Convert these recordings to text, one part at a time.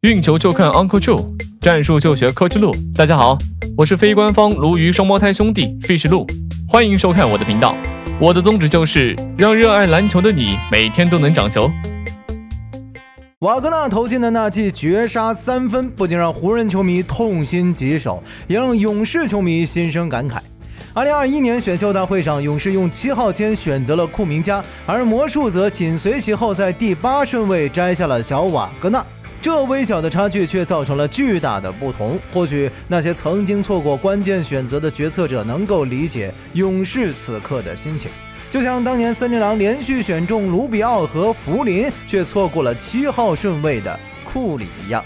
运球就看 Uncle Joe， 战术就学 Coach 陆。大家好，我是非官方鲈鱼双胞胎兄弟 Fish 陆，欢迎收看我的频道。我的宗旨就是让热爱篮球的你每天都能长球。瓦格纳投进的那记绝杀3分，不仅让湖人球迷痛心疾首，也让勇士球迷心生感慨。2021年选秀大会上，勇士用7号签选择了库明加，而魔术则紧随其后，在第8顺位摘下了小瓦格纳。这微小的差距却造成了巨大的不同。或许那些曾经错过关键选择的决策者能够理解勇士此刻的心情，就像当年森林狼连续选中卢比奥和福林，却错过了7号顺位的库里一样。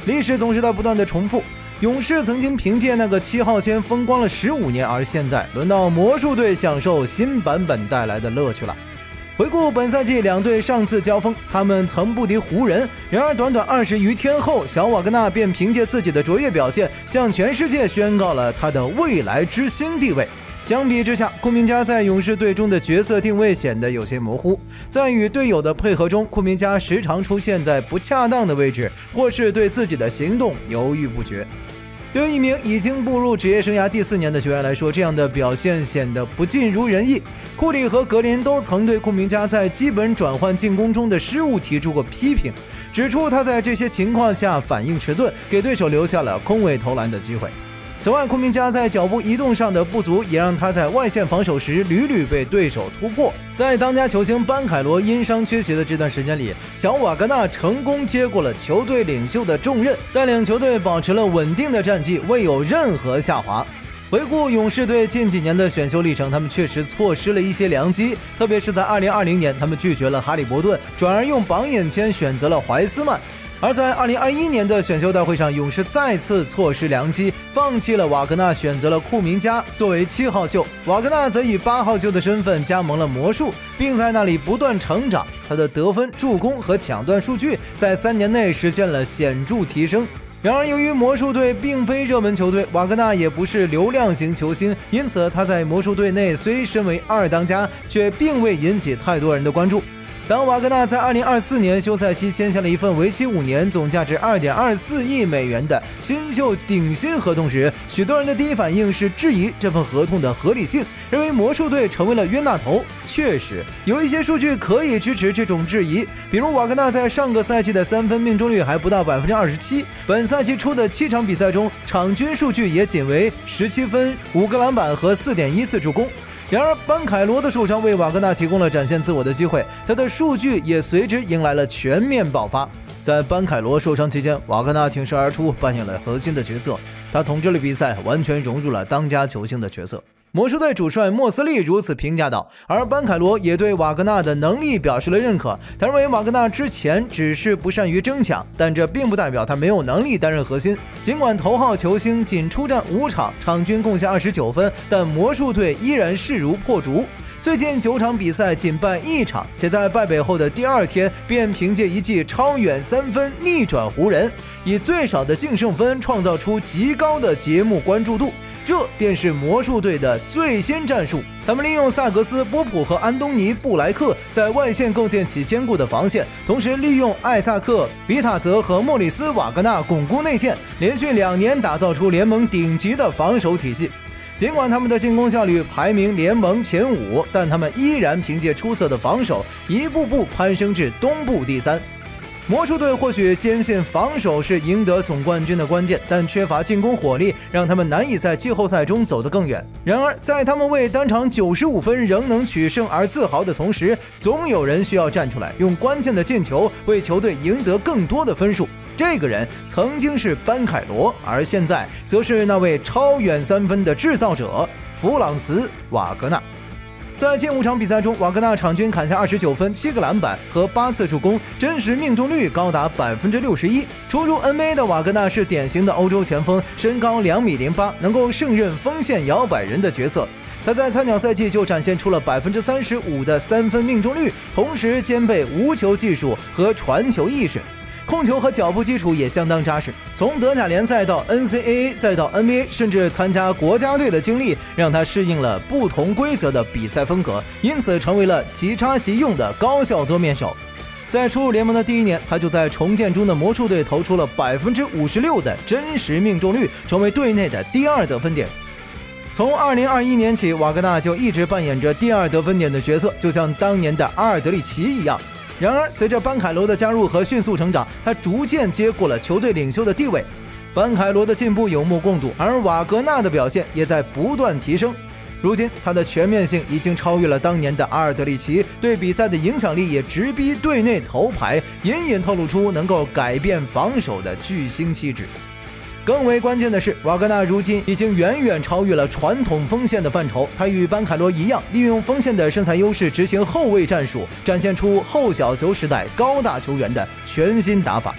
历史总是在不断的重复，勇士曾经凭借那个7号签风光了15年，而现在轮到魔术队享受新版本带来的乐趣了。回顾本赛季两队上次交锋，他们曾不敌湖人，然而短短20余天后，小瓦格纳便凭借自己的卓越表现，向全世界宣告了他的未来之星地位。相比之下，库明加在勇士队中的角色定位显得有些模糊，在与队友的配合中，库明加时常出现在不恰当的位置，或是对自己的行动犹豫不决。对于一名已经步入职业生涯第4年的球员来说，这样的表现显得不尽如人意。库里和格林都曾对库明加在基本转换进攻中的失误提出过批评，指出他在这些情况下反应迟钝，给对手留下了空位投篮的机会。此外，库明加在脚步移动上的不足，也让他在外线防守时屡屡被对手突破。在当家球星班凯罗因伤缺席的这段时间里，小瓦格纳成功接过了球队领袖的重任，带领球队保持了稳定的战绩，未有任何下滑。回顾勇士队近几年的选秀历程，他们确实错失了一些良机，特别是在2020年，他们拒绝了哈利伯顿，转而用榜眼签选择了怀斯曼。而在2021年的选秀大会上，勇士再次错失良机，放弃了瓦格纳，选择了库明加作为7号秀。瓦格纳则以8号秀的身份加盟了魔术，并在那里不断成长。他的得分、助攻和抢断数据在3年内实现了显著提升。然而，由于魔术队并非热门球队，瓦格纳也不是流量型球星，因此他在魔术队内虽身为2当家，却并未引起太多人的关注。当瓦格纳在2024年休赛期签下了一份为期5年、总价值2.24亿美元的新秀顶薪合同时，许多人的第一反应是质疑这份合同的合理性，认为魔术队成为了冤大头。确实，有一些数据可以支持这种质疑，比如瓦格纳在上个赛季的3分命中率还不到27%，本赛季初的7场比赛中，场均数据也仅为17分、5个篮板和 4.14 助攻。然而，班凯罗的受伤为瓦格纳提供了展现自我的机会，他的数据也随之迎来了全面爆发。在班凯罗受伤期间，瓦格纳挺身而出，扮演了核心的角色，他统治了比赛，完全融入了当家球星的角色。魔术队主帅莫斯利如此评价道，而班凯罗也对瓦格纳的能力表示了认可。他认为瓦格纳之前只是不善于争抢，但这并不代表他没有能力担任核心。尽管头号球星仅出战5场，场均贡献29分，但魔术队依然势如破竹。最近9场比赛仅败1场，且在败北后的第2天便凭借一记超远3分逆转湖人，以最少的净胜分创造出极高的节目关注度。这便是魔术队的最新战术，他们利用萨格斯、波普和安东尼·布莱克在外线构建起坚固的防线，同时利用艾萨克、比塔泽和莫里斯·瓦格纳巩固内线，连续2年打造出联盟顶级的防守体系。尽管他们的进攻效率排名联盟前5，但他们依然凭借出色的防守，一步步攀升至东部第3。魔术队或许坚信防守是赢得总冠军的关键，但缺乏进攻火力，让他们难以在季后赛中走得更远。然而，在他们为单场95分仍能取胜而自豪的同时，总有人需要站出来，用关键的进球为球队赢得更多的分数。这个人曾经是班凯罗，而现在则是那位超远3分的制造者弗朗茨·瓦格纳。在近5场比赛中，瓦格纳场均砍下29分、7个篮板和8次助攻，真实命中率高达61%。初入 NBA 的瓦格纳是典型的欧洲前锋，身高2.08米，能够胜任锋线摇摆人的角色。他在菜鸟赛季就展现出了35%的3分命中率，同时兼备无球技术和传球意识。控球和脚步基础也相当扎实，从德甲联赛到 NCAA 再到 NBA， 甚至参加国家队的经历，让他适应了不同规则的比赛风格，因此成为了即插即用的高效多面手。在初入联盟的第1年，他就在重建中的魔术队投出了56%的真实命中率，成为队内的第2得分点。从2021年起，瓦格纳就一直扮演着第2得分点的角色，就像当年的阿尔德里奇一样。然而，随着班凯罗的加入和迅速成长，他逐渐接过了球队领袖的地位。班凯罗的进步有目共睹，而瓦格纳的表现也在不断提升。如今，他的全面性已经超越了当年的阿尔德里奇，对比赛的影响力也直逼队内头牌，隐隐透露出能够改变防守的巨星气质。更为关键的是，瓦格纳如今已经远远超越了传统锋线的范畴。他与班凯罗一样，利用锋线的身材优势执行后卫战术，展现出后小球时代高大球员的全新打法。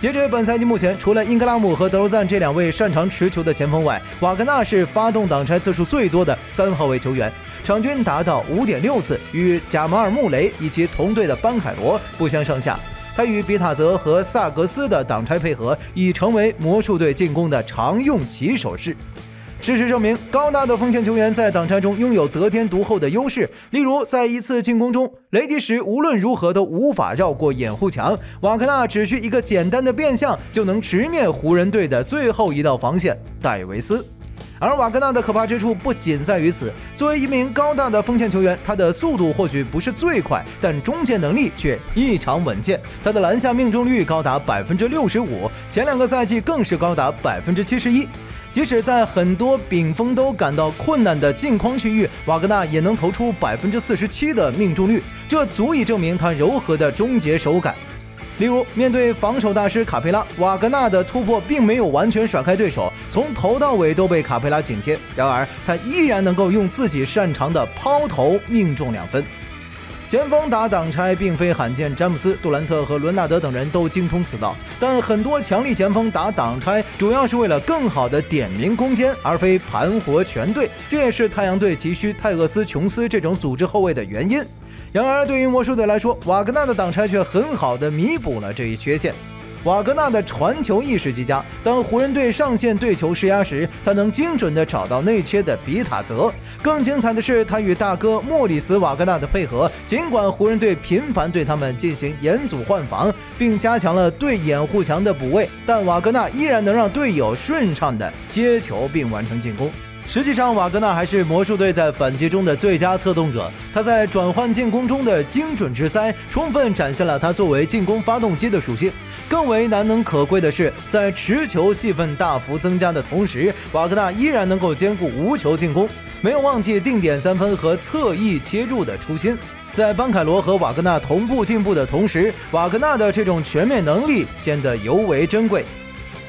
截至本赛季目前，除了英格拉姆和德罗赞这2位擅长持球的前锋外，瓦格纳是发动挡拆次数最多的3号位球员，场均达到 5.6 次，与贾马尔·穆雷以及同队的班凯罗不相上下。他与比塔泽和萨格斯的挡拆配合已成为魔术队进攻的常用起手式。事实证明，高大的锋线球员在挡拆中拥有得天独厚的优势。例如，在一次进攻中，雷迪什无论如何都无法绕过掩护墙，瓦格纳只需一个简单的变向就能直面湖人队的最后一道防线戴维斯。而瓦格纳的可怕之处不仅在于此，作为一名高大的锋线球员，他的速度或许不是最快，但终结能力却异常稳健。他的篮下命中率高达 65%， 前2个赛季更是高达 71%。即使在很多丙锋都感到困难的近框区域，瓦格纳也能投出 47% 的命中率，这足以证明他柔和的终结手感。例如，面对防守大师卡佩拉，瓦格纳的突破并没有完全甩开对手，从头到尾都被卡佩拉紧贴。然而，他依然能够用自己擅长的抛投命中2分。前锋打挡拆并非罕见，詹姆斯、杜兰特和伦纳德等人都精通此道，但很多强力前锋打挡拆主要是为了更好的点名攻坚，而非盘活全队。这也是太阳队急需泰厄斯·琼斯这种组织后卫的原因。然而，对于魔术队来说，瓦格纳的挡拆却很好地弥补了这一缺陷。瓦格纳的传球意识极佳，当湖人队上线对球施压时，他能精准地找到内切的比塔泽。更精彩的是，他与大哥莫里斯·瓦格纳的配合，尽管湖人队频繁对他们进行严阻换防，并加强了对掩护墙的补位，但瓦格纳依然能让队友顺畅地接球并完成进攻。实际上，瓦格纳还是魔术队在反击中的最佳策动者。他在转换进攻中的精准直塞，充分展现了他作为进攻发动机的属性。更为难能可贵的是，在持球戏份大幅增加的同时，瓦格纳依然能够兼顾无球进攻，没有忘记定点3分和侧翼切入的初心。在班凯罗和瓦格纳同步进步的同时，瓦格纳的这种全面能力显得尤为珍贵。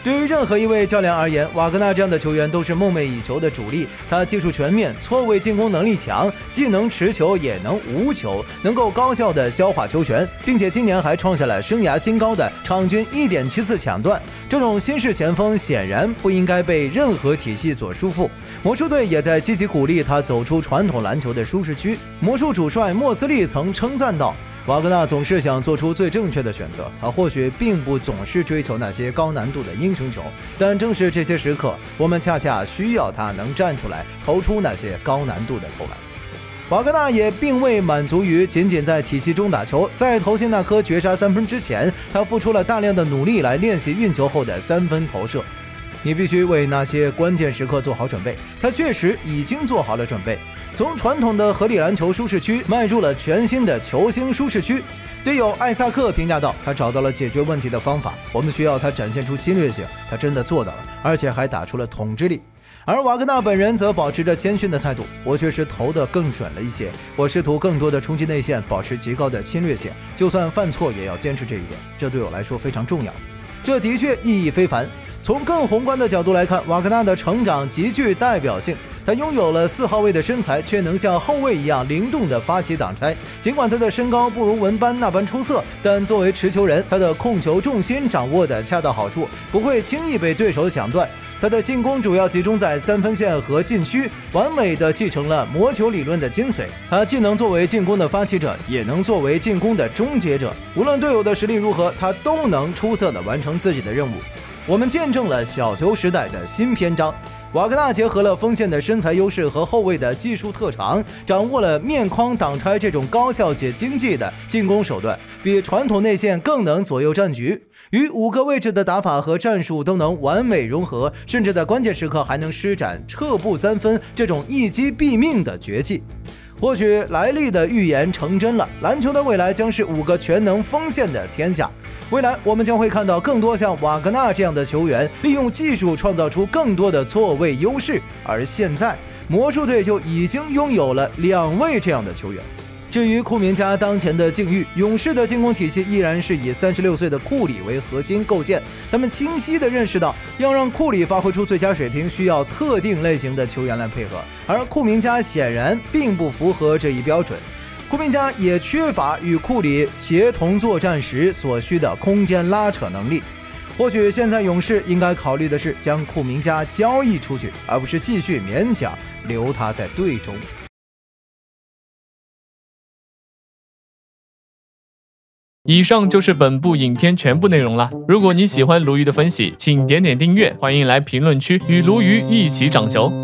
对于任何一位教练而言，瓦格纳这样的球员都是梦寐以求的主力。他技术全面，错位进攻能力强，既能持球也能无球，能够高效的消化球权，并且今年还创下了生涯新高的场均 1.7 次抢断。这种新式前锋显然不应该被任何体系所束缚。魔术队也在积极鼓励他走出传统篮球的舒适区。魔术主帅莫斯利曾称赞道，瓦格纳总是想做出最正确的选择，他或许并不总是追求那些高难度的英雄球，但正是这些时刻，我们恰恰需要他能站出来投出那些高难度的投篮。瓦格纳也并未满足于仅仅在体系中打球，在投进那颗绝杀3分之前，他付出了大量的努力来练习运球后的3分投射。你必须为那些关键时刻做好准备，他确实已经做好了准备，从传统的合理篮球舒适区迈入了全新的球星舒适区。队友艾萨克评价道，他找到了解决问题的方法，我们需要他展现出侵略性，他真的做到了，而且还打出了统治力。而瓦格纳本人则保持着谦逊的态度，我确实投得更准了一些，我试图更多的冲击内线，保持极高的侵略性，就算犯错也要坚持这一点，这对我来说非常重要。这的确意义非凡。从更宏观的角度来看，瓦格纳的成长极具代表性。他拥有了4号位的身材，却能像后卫一样灵动地发起挡拆。尽管他的身高不如文班那般出色，但作为持球人，他的控球重心掌握得恰到好处，不会轻易被对手抢断。他的进攻主要集中在3分线和禁区，完美地继承了魔球理论的精髓。他既能作为进攻的发起者，也能作为进攻的终结者。无论队友的实力如何，他都能出色地完成自己的任务。我们见证了小球时代的新篇章。瓦格纳结合了锋线的身材优势和后卫的技术特长，掌握了面框挡拆这种高效且经济的进攻手段，比传统内线更能左右战局。与5个位置的打法和战术都能完美融合，甚至在关键时刻还能施展撤步3分这种一击毙命的绝技。或许莱利的预言成真了，篮球的未来将是5个全能锋线的天下。未来我们将会看到更多像瓦格纳这样的球员，利用技术创造出更多的错位优势。而现在，魔术队就已经拥有了2位这样的球员。至于库明加当前的境遇，勇士的进攻体系依然是以36岁的库里为核心构建。他们清晰地认识到，要让库里发挥出最佳水平，需要特定类型的球员来配合，而库明加显然并不符合这一标准。库明加也缺乏与库里协同作战时所需的空间拉扯能力。或许现在勇士应该考虑的是将库明加交易出去，而不是继续勉强留他在队中。以上就是本部影片全部内容了。如果你喜欢鲈鱼的分析，请点点订阅，欢迎来评论区与鲈鱼一起长球。